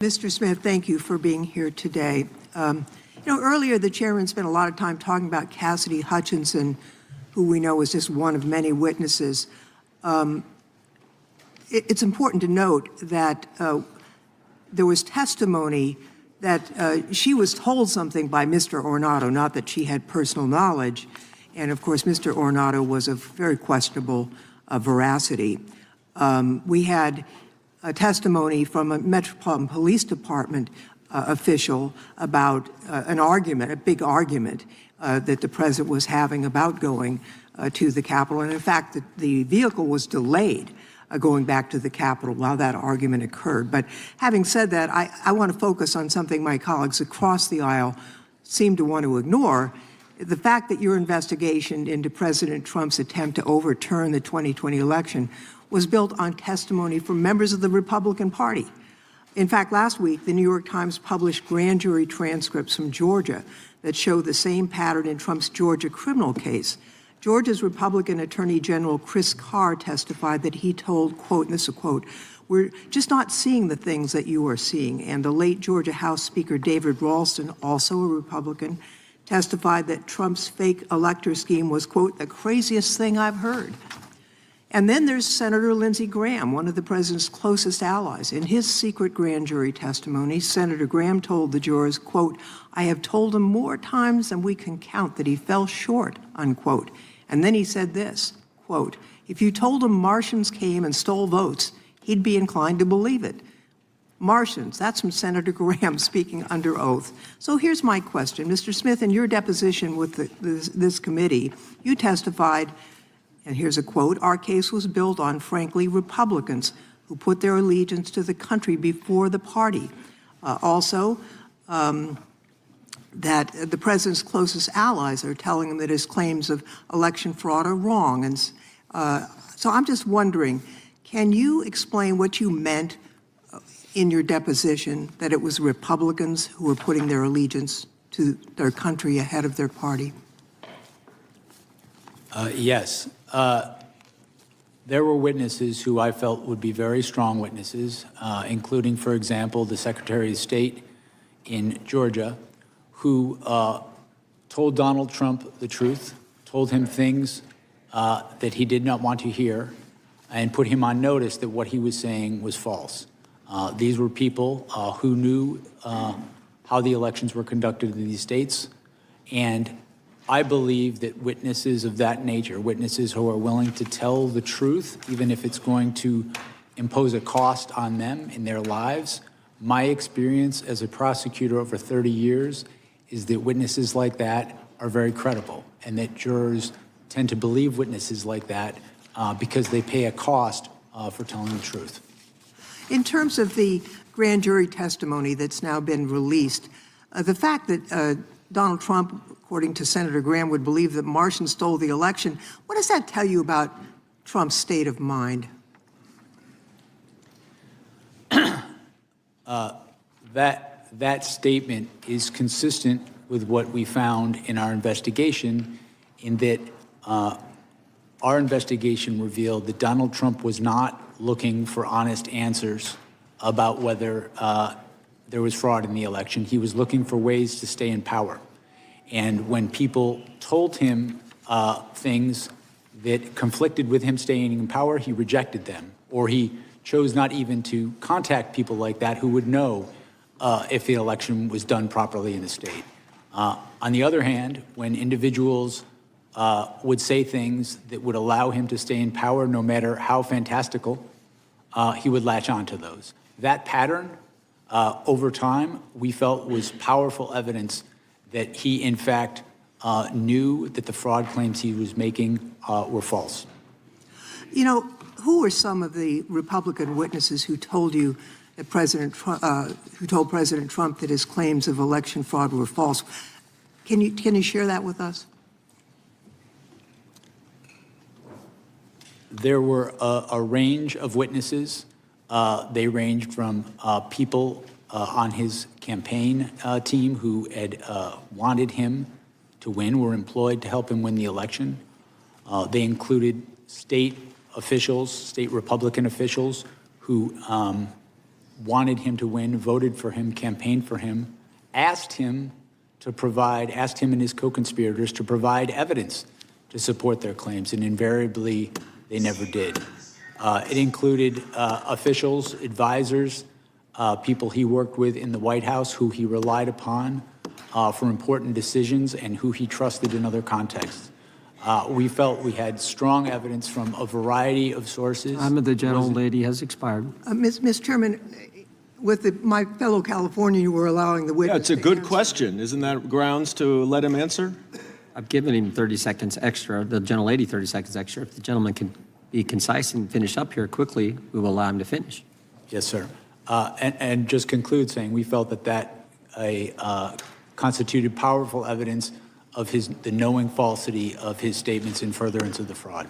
Mr. Smith, thank you for being here today. Earlier the chairman spent a lot of time talking about Cassidy Hutchinson, who we know was just one of many witnesses. It's important to note that there was testimony that she was told something by Mr. Ornato, not that she had personal knowledge. And of course, Mr. Ornato was of very questionable veracity. We had a testimony from a Metropolitan Police Department official about an argument, a big argument that the president was having about going to the Capitol. And in fact, the vehicle was delayed going back to the Capitol while that argument occurred. But having said that, I want to focus on something my colleagues across the aisle seem to want to ignore. The fact that your investigation into President Trump's attempt to overturn the 2020 election was built on testimony from members of the Republican Party. In fact, last week, the New York Times published grand jury transcripts from Georgia that show the same pattern in Trump's Georgia criminal case. Georgia's Republican Attorney General Chris Carr testified that he told, quote, and this is a quote, "We're just not seeing the things that you are seeing." And the late Georgia House Speaker David Ralston, also a Republican, testified that Trump's fake elector scheme was, quote, "the craziest thing I've heard." And then there's Senator Lindsey Graham, one of the president's closest allies. In his secret grand jury testimony, Senator Graham told the jurors, quote, "I have told him more times than we can count that he fell short," unquote. And then he said this, quote, "If you told him Martians came and stole votes, he'd be inclined to believe it." Martians, that's from Senator Graham speaking under oath. So here's my question. Mr. Smith, in your deposition with this committee, you testified, and here's a quote, "Our case was built on, frankly, Republicans who put their allegiance to the country before the party." That the president's closest allies are telling him that his claims of election fraud are wrong. And so I'm just wondering, can you explain what you meant in your deposition, that it was Republicans who were putting their allegiance to their country ahead of their party? Yes. There were witnesses who I felt would be very strong witnesses, including, for example, the Secretary of State in Georgia, who told Donald Trump the truth, told him things that he did not want to hear, and put him on notice that what he was saying was false. These were people who knew how the elections were conducted in these states, and I believe that witnesses of that nature, witnesses who are willing to tell the truth, even if it's going to impose a cost on them in their lives, my experience as a prosecutor over 30 years is that witnesses like that are very credible, and that jurors tend to believe witnesses like that because they pay a cost for telling the truth. In terms of the grand jury testimony that's now been released, the fact that Donald Trump, according to Senator Graham, would believe that Martians stole the election, what does that tell you about Trump's state of mind? That statement is consistent with what we found in our investigation, in that our investigation revealed that Donald Trump was not looking for honest answers about whether there was fraud in the election. He was looking for ways to stay in power. And when people told him things that conflicted with him staying in power, he rejected them, or he chose not even to contact people like that who would know if the election was done properly in the state. On the other hand, when individuals would say things that would allow him to stay in power, no matter how fantastical, he would latch onto those. That pattern, over time, we felt was powerful evidence that he, in fact, knew that the fraud claims he was making were false. You know, who were some of the Republican witnesses who told you that who told President Trump that his claims of election fraud were false? Can you share that with us? There were a range of witnesses. They ranged from people on his campaign team who had wanted him to win, were employed to help him win the election. They included state officials, state Republican officials, who wanted him to win, voted for him, campaigned for him, asked him and his co-conspirators to provide evidence to support their claims, and invariably they never did. It included officials, advisors, people he worked with in the White House who he relied upon for important decisions and who he trusted in other contexts. We felt we had strong evidence from a variety of sources. Time of the gentlelady has expired. Ms. Chairman, with my fellow Californian, you were allowing the witness Yeah, it's a to good answer. question. Isn't that grounds to let him answer? I've given him 30 seconds extra, the gentlelady 30 seconds extra. If the gentleman can be concise and finish up here quickly, we will allow him to finish. Yes, sir. And just conclude saying we felt that constituted powerful evidence of the knowing falsity of his statements in furtherance of the fraud.